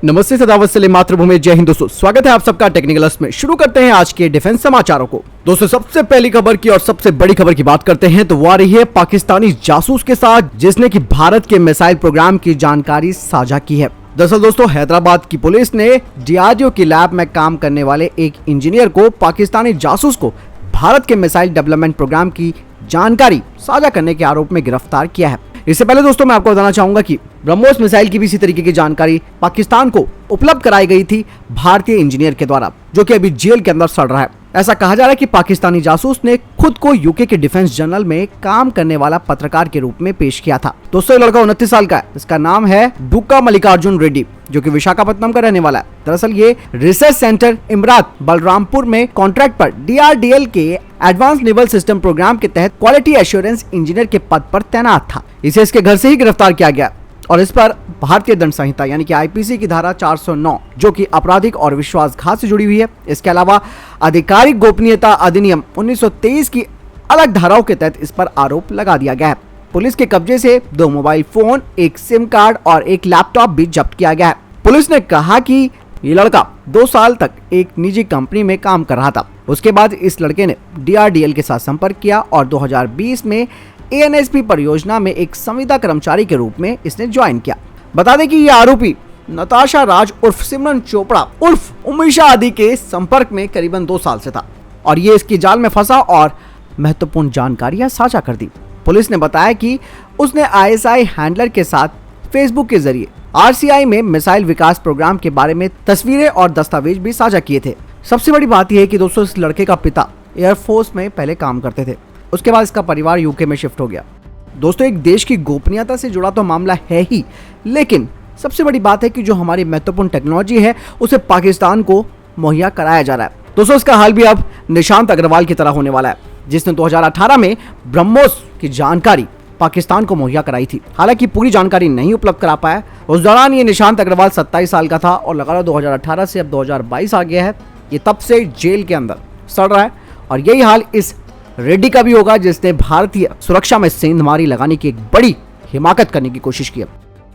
नमस्ते, सदावत से मातृभूमि, जय हिंद दोस्तों। स्वागत है आप सबका टेक्निकल्स में। शुरू करते हैं आज के डिफेंस समाचारों को। दोस्तों, सबसे पहली खबर की और सबसे बड़ी खबर की बात करते हैं तो वो आ रही है पाकिस्तानी जासूस के साथ जिसने कि भारत के मिसाइल प्रोग्राम की जानकारी साझा की है। दरअसल दोस्तों, हैदराबाद की पुलिस ने डीआरडीओ की लैब में काम करने वाले एक इंजीनियर को पाकिस्तानी जासूस को भारत के मिसाइल डेवलपमेंट प्रोग्राम की जानकारी साझा करने के आरोप में गिरफ्तार किया है। इससे पहले दोस्तों मैं आपको बताना चाहूंगा कि ब्रह्मोस मिसाइल की भी इसी तरीके की जानकारी पाकिस्तान को उपलब्ध कराई गई थी भारतीय इंजीनियर के द्वारा, जो कि अभी जेल के अंदर सड़ रहा है। ऐसा कहा जा रहा है कि पाकिस्तानी जासूस ने खुद को यूके के डिफेंस जर्नल में काम करने वाला पत्रकार के रूप में पेश किया था। दोस्तों, ये लड़का 29 साल का है। इसका नाम है डुक्का मल्लिकार्जुन रेड्डी, जो कि विशाखापट्टनम का रहने वाला है। दरअसल ये रिसर्च सेंटर इमरात बलरामपुर में कॉन्ट्रैक्ट पर डीआरडीएल के एडवांस नेवल सिस्टम प्रोग्राम के तहत क्वालिटी एश्योरेंस इंजीनियर के पद पर तैनात था। इसे इसके घर से ही गिरफ्तार किया गया और इस पर भारतीय दंड संहिता यानी कि आईपीसी की धारा 409 जो कि आपराधिक और विश्वासघात से जुड़ी हुई है, इसके अलावा आधिकारिक गोपनीयता अधिनियम 1923 की अलग धाराओं के तहत इस पर आरोप लगा दिया गया है। पुलिस के कब्जे से 2 मोबाइल फोन, एक सिम कार्ड और एक लैपटॉप भी जब्त किया गया है। पुलिस ने कहा कि ये लड़का 2 साल तक एक निजी कंपनी में काम कर रहा था। उसके बाद इस लड़के ने डीआरडीएल के साथ संपर्क किया और 2020 में एएनएसपी परियोजना में एक संविदा कर्मचारी के रूप में इसने ज्वाइन किया। बता दें कि ये आरोपी नताशा राज उर्फ सिमरन चोपड़ा उर्फ उमीशा आदि के संपर्क में करीबन 2 साल से था और ये इसकी जाल में फंसा और महत्वपूर्ण जानकारियां साझा कर दी। पुलिस ने बताया कि उसने आईएसआई हैंडलर के साथ फेसबुक के जरिए आरसीआई में मिसाइल विकास प्रोग्राम के बारे में तस्वीरें और दस्तावेज भी साझा किए थे। सबसे बड़ी बात यह है कि दोस्तों, इस लड़के का पिता एयरफोर्स में पहले काम करते थे। उसके बाद इसका परिवार यूके में शिफ्ट हो गया। दोस्तों, एक देश की गोपनीयता से जुड़ा तो मामला है ही, लेकिन सबसे बड़ी बात है कि जो हमारी महत्वपूर्ण टेक्नोलॉजी है उसे पाकिस्तान को मुहैया कराया जा रहा है। दोस्तों, इसका हाल भी अब निशांत अग्रवाल की तरह होने वाला है, जिसने 2018 में ब्रह्मोस की जानकारी पाकिस्तान को मुहैया कराई थी। हालांकि पूरी जानकारी नहीं उपलब्ध करा पाया। उस दौरान ये निशांत अग्रवाल 27 साल का था और लगातार 2018 से अब 2022 आ गया है। ये तब से जेल के अंदर सड़ रहा है और यही हाल इस रेड्डी का भी होगा, जिसने भारतीय सुरक्षा में सेंधमारी लगाने की एक बड़ी हिमाकत करने की कोशिश की है।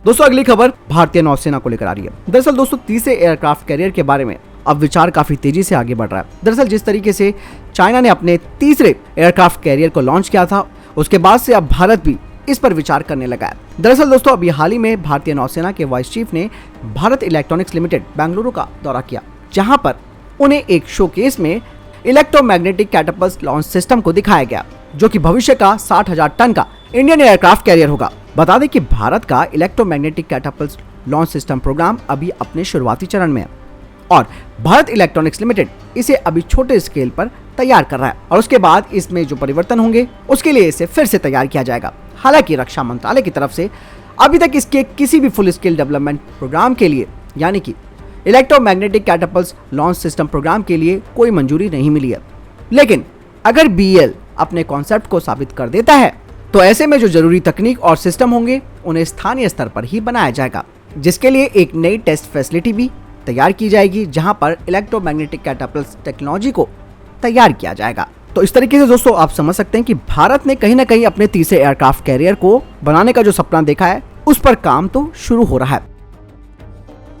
दोस्तों, अगली खबर भारतीय नौसेना को लेकर आ रही है। दरअसल दोस्तों, तीसरे एयरक्राफ्ट कैरियर के बारे में अब विचार काफी तेजी से आगे बढ़ रहा है। दरअसल जिस तरीके से चाइना ने अपने तीसरे एयरक्राफ्ट कैरियर को लॉन्च किया था, उसके बाद से अब भारत भी इस पर विचार करने लगा है। दरअसल दोस्तों, अभी हाल ही में भारतीय नौसेना के वाइस चीफ ने भारत इलेक्ट्रॉनिक्स लिमिटेड बेंगलुरु का दौरा किया, जहां पर उन्हें एक शोकेस में इलेक्ट्रोमैग्नेटिक कैटapults लॉन्च सिस्टम को दिखाया गया, जो कि भविष्य का 60,000 टन का इंडियन एयरक्राफ्ट कैरियर होगा। बता दें कि भारत का इलेक्ट्रोमैग्नेटिक कैटapults लॉन्च सिस्टम प्रोग्राम अभी अपने शुरुआती चरण में है और भारत इलेक्ट्रॉनिक्स लिमिटेड इसे अभी छोटे स्केल पर तैयार कर रहा है और उसके बाद इसमें जो परिवर्तन होंगे उसके लिए इसे फिर से तैयार किया जाएगा। हालांकि रक्षा मंत्रालय की तरफ से अभी तक इसके किसी भी फुल स्केल डेवलपमेंट प्रोग्राम के लिए यानी कि इलेक्ट्रोमैग्नेटिक कैटapults लॉन्च सिस्टम प्रोग्राम के लिए कोई मंजूरी नहीं मिली है। लेकिन अगर बीएल अपने कॉन्सेप्ट को साबित कर देता है तो ऐसे में जो जरूरी तकनीक और सिस्टम होंगे उन्हें स्थानीय स्तर पर ही बनाया जाएगा, जिसके लिए एक नई टेस्ट फैसिलिटी भी तैयार की जाएगी, जहां पर इलेक्ट्रोमैग्नेटिक कैटapults टेक्नोलॉजी को तैयार किया जाएगा। तो इस तरीके से दोस्तों आप समझ सकते हैं कि भारत ने कहीं ना कहीं अपने तीसरे एयरक्राफ्ट कैरियर को बनाने का जो सपना देखा है उस पर काम तो शुरू हो रहा है।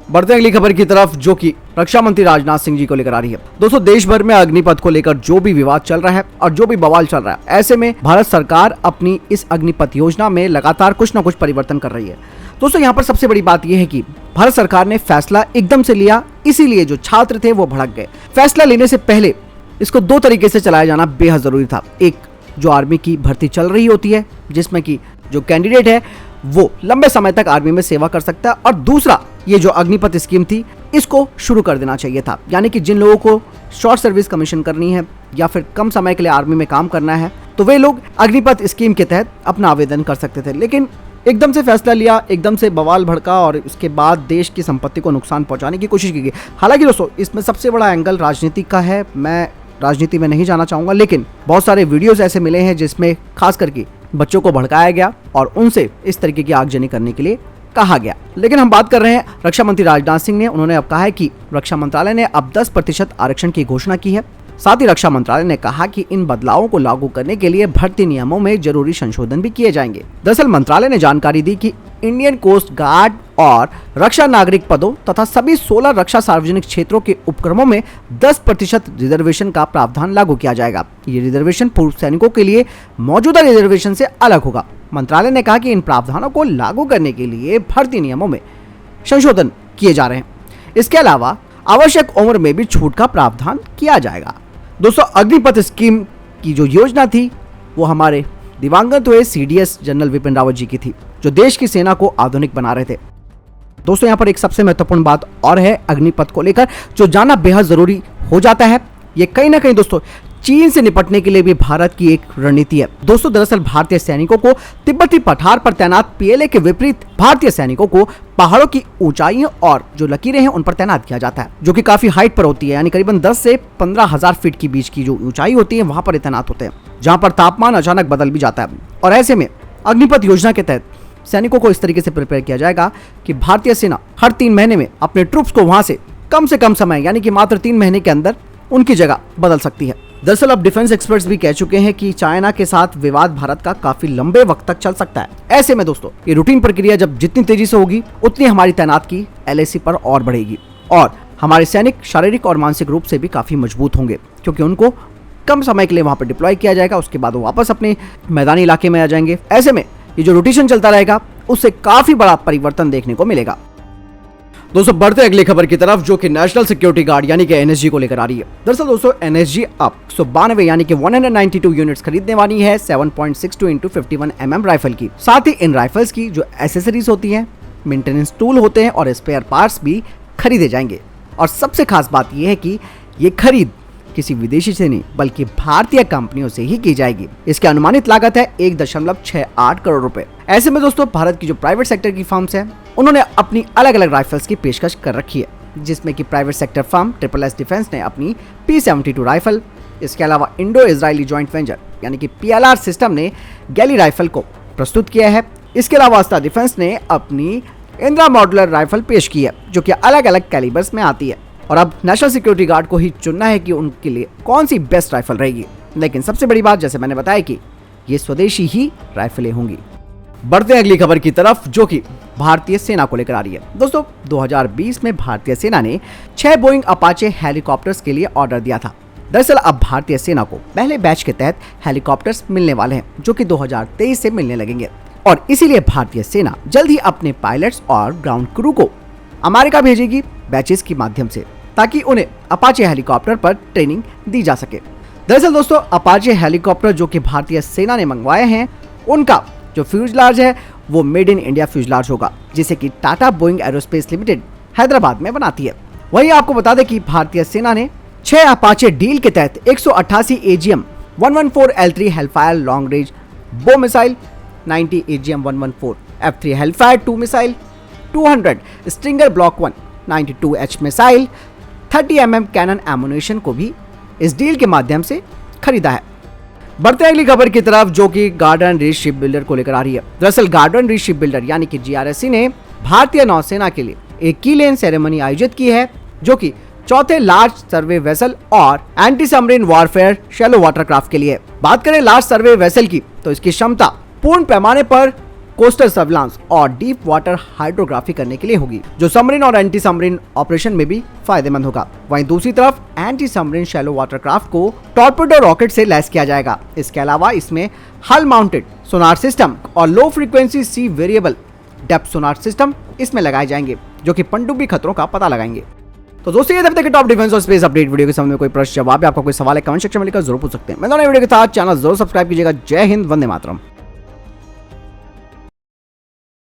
बढ़ते अगली खबर की तरफ, जो कि रक्षा मंत्री राजनाथ सिंह जी को लेकर आ रही है। दोस्तों, देश भर में अग्निपथ को लेकर जो भी विवाद चल रहा है और जो भी बवाल चल रहा है, ऐसे में भारत सरकार अपनी इस अग्निपथ योजना में लगातार कुछ न कुछ परिवर्तन कर रही है। दोस्तों, यहाँ पर सबसे बड़ी बात यह है कि भारत सरकार ने फैसला एकदम से लिया, इसीलिए जो छात्र थे वो भड़क गए। फैसला लेने से पहले इसको 2 तरीके से चलाया जाना बेहद जरूरी था। एक, जो आर्मी की भर्ती चल रही होती है जिसमें कि जो कैंडिडेट है वो लंबे समय तक आर्मी में सेवा कर सकता है, और दूसरा, ये जो अग्निपथ स्कीम थी इसको शुरू कर देना चाहिए था। यानी कि जिन लोगों को शॉर्ट सर्विस कमीशन करनी है या फिर कम समय के लिए आर्मी में काम करना है तो वे लोग अग्निपथ स्कीम के तहत अपना आवेदन कर सकते थे। लेकिन एकदम से फैसला लिया, एकदम से बवाल भड़का और इसके बाद देश की संपत्ति को नुकसान पहुंचाने की कोशिश की गई। हालांकि दोस्तों, इसमें सबसे बड़ा एंगल राजनीति का है। मैं राजनीति में नहीं जाना चाहूंगा, लेकिन बहुत सारे वीडियोस ऐसे मिले हैं जिसमें खास करके बच्चों को भड़काया गया और उनसे इस तरीके की आगजनी करने के लिए कहा गया। लेकिन हम बात कर रहे हैं रक्षा मंत्री राजनाथ सिंह ने। उन्होंने अब कहा है कि रक्षा मंत्रालय ने अब 10% आरक्षण की घोषणा की है। साथ ही रक्षा मंत्रालय ने कहा कि इन बदलावों को लागू करने के लिए भर्ती नियमों में जरूरी संशोधन भी किए जाएंगे। दरअसल मंत्रालय ने जानकारी दी कि इंडियन कोस्ट गार्ड और रक्षा नागरिक पदों तथा सभी 16 रक्षा सार्वजनिक क्षेत्रों के उपक्रमों में 10% रिजर्वेशन का प्रावधान लागू किया जाएगा। ये रिजर्वेशन पूर्व सैनिकों के लिए मौजूदा रिजर्वेशन से अलग होगा। मंत्रालय ने कहा कि इन प्रावधानों को लागू करने के लिए भर्ती नियमों में संशोधन किए जा रहे हैं। इसके अलावा आवश्यक उम्र में भी छूट का प्रावधान किया जाएगा। दोस्तों, अग्निपथ स्कीम की जो योजना थी वो हमारे दिवंगत हुए सीडीएस जनरल विपिन रावत जी की थी, जो देश की सेना को आधुनिक बना रहे थे। दोस्तों, यहाँ पर एक सबसे महत्वपूर्ण बात और है अग्निपथ को लेकर, जो जानना बेहद जरूरी हो जाता है। ये कहीं ना कहीं दोस्तों चीन से निपटने के लिए भी भारत की एक रणनीति है। दोस्तों, दरअसल भारतीय सैनिकों को तिब्बती पठार पर तैनात पीएलए के विपरीत भारतीय सैनिकों को पहाड़ों की ऊंचाइयों और जो लकीरें हैं उन पर तैनात किया जाता है, जो कि काफी हाइट पर होती है, यानी करीबन 10 से 15,000 फीट के बीच की जो ऊंचाई होती है वहां पर तैनात होते हैं, जहां पर तापमान अचानक बदल भी जाता है। और ऐसे में अग्निपथ योजना के तहत सैनिकों को इस तरीके से प्रिपेयर किया जाएगा कि भारतीय सेना हर 3 महीने में अपने ट्रूप्स को वहां से कम समय यानी कि मात्र 3 महीने के अंदर उनकी जगह बदल सकती है। दरअसल अब डिफेंस एक्सपर्ट्स भी कह चुके हैं कि चाइना के साथ विवाद भारत का काफी लंबे वक्त तक चल सकता है। ऐसे में दोस्तों ये रूटीन प्रक्रिया जब जितनी तेजी से होगी उतनी हमारी तैनात की एलएसी पर और बढ़ेगी और हमारे सैनिक शारीरिक और मानसिक रूप से भी काफी मजबूत होंगे, क्योंकि उनको कम समय के लिए वहां पर डिप्लॉय किया जाएगा। उसके बाद वो वापस अपने मैदानी इलाके में आ जाएंगे। ऐसे में ये जो रोटेशन चलता रहेगा उससे काफी बड़ा परिवर्तन देखने को मिलेगा। दोस्तों, बढ़ते अगली खबर की तरफ, जो कि नेशनल सिक्योरिटी गार्ड यानी कि एनएसजी को लेकर आ रही है। दरअसल दोस्तों एनएसजी अब 192 यानी कि 192 यूनिट्स खरीदने वाली है 7.62 × 51 mm राइफल की। साथ ही इन राइफल्स की जो एसेसरीज होती हैं, मेंटेनेंस टूल होते हैं और स्पेयर पार्ट्स भी खरीदे जाएंगे। और सबसे खास बात यह है कि ये खरीद किसी विदेशी से नहीं बल्कि भारतीय कंपनियों से ही की जाएगी। इसकी अनुमानित लागत है 1.68 करोड़ रुपए। ऐसे में दोस्तों भारत की जो प्राइवेट सेक्टर की फर्म्स हैं उन्होंने अपनी अलग अलग राइफल्स की पेशकश कर रखी है, जिसमें कि private sector firm SSS defence ने अपनी P72 राइफल, इसके अलावा इंडो इजरायली जॉइंट वेंचर यानी कि PLR सिस्टम ने गैली राइफल को प्रस्तुत किया है। इसके अलावा अस्त्रा डिफेंस ने अपनी इंदिरा मॉड्यूलर राइफल पेश की है, जो कि अलग अलग कैलिबर्स में आती है। और अब नेशनल सिक्योरिटी गार्ड को ही चुनना है कि उनके लिए कौन सी बेस्ट राइफल रहेगी। लेकिन सबसे बड़ी बात, जैसे मैंने बताया कि ये स्वदेशी ही राइफलें होंगी। बढ़ते हैं अगली खबर की तरफ, जो कि भारतीय सेना को लेकर आ रही है। दोस्तों 2020 में भारतीय सेना ने 6 बोइंग अपाचे हेलीकॉप्टर्स के लिए ऑर्डर दिया था। दरअसल अब भारतीय सेना को पहले बैच के तहत हेलीकॉप्टर्स मिलने वाले हैं, जो कि 2023 से मिलने लगेंगे। और इसीलिए भारतीय सेना जल्द ही अपने पायलट्स और ग्राउंड क्रू को अमेरिका भेजेगी बैचेस के माध्यम से, ताकि उन्हें अपाचे हेलीकॉप्टर पर ट्रेनिंग दी जा सके। दरअसल दोस्तों अपाचे हेलीकॉप्टर जो कि भारतीय सेना ने मंगवाए हैं, उनका जो फ्यूजलार्ज है वो मेड इन इंडिया फ्यूजलार्ज होगा, जिसे कि Tata Boeing aerospace limited Hyderabad में बनाती है। वहीं आपको बता दें कि भारतीय सेना ने 6 अपाचे डील के तहत 188 AGM 114 L3 Hellfire long range bow missile, 90 AGM 114 F3 Hellfire 2 missile, 200 Stinger block 1 92H missile, 30 mm cannon ammunition को भी इस डील के माध्यम से खरीदा है। बढ़ते अगली खबर की तरफ, जो कि गार्डन रीच शिप बिल्डर को लेकर आ रही है। दरअसल गार्डन रीच शिप बिल्डर यानी कि GRSC ने भारतीय नौसेना के लिए एक की लेन सेरेमनी आयोजित की है, जो कि चौथे लार्ज सर्वे वेसल और anti submarine warfare shallow watercraft के लिए। बात करें लार्ज सर्वे वेसल की, तो इसकी क्षमता पूर्ण पैमाने पर कोस्टल सर्विलांस और डीप वाटर हाइड्रोग्राफी करने के लिए होगी, जो सबमरीन और एंटी सबमरीन ऑपरेशन में भी फायदेमंद होगा। वहीं दूसरी तरफ एंटी सबमरीन शैलो वाटरक्राफ्ट को टॉर्पेडो रॉकेट से लैस किया जाएगा। इसके अलावा इसमें हल माउंटेड सोनार सिस्टम और लो फ्रीक्वेंसी सी वेरिएबल डेप्थ सोनार सिस्टम इसमें लगाए जाएंगे, जो कि पनडुब्बी खतरों का पता लगाएंगे। तो दोस्तों ये तक टॉप डिफेंस और स्पेस अपडेट वीडियो के संबंध में कोई प्रश्न जवाब या आपका कोई सवाल है कमेंट सेक्शन में लिखकर जरूर पूछ सकते हैं। मैं दोनों वीडियो के साथ चैनल जरूर सब्सक्राइब कीजिएगा। जय हिंद, वंदे मातरम।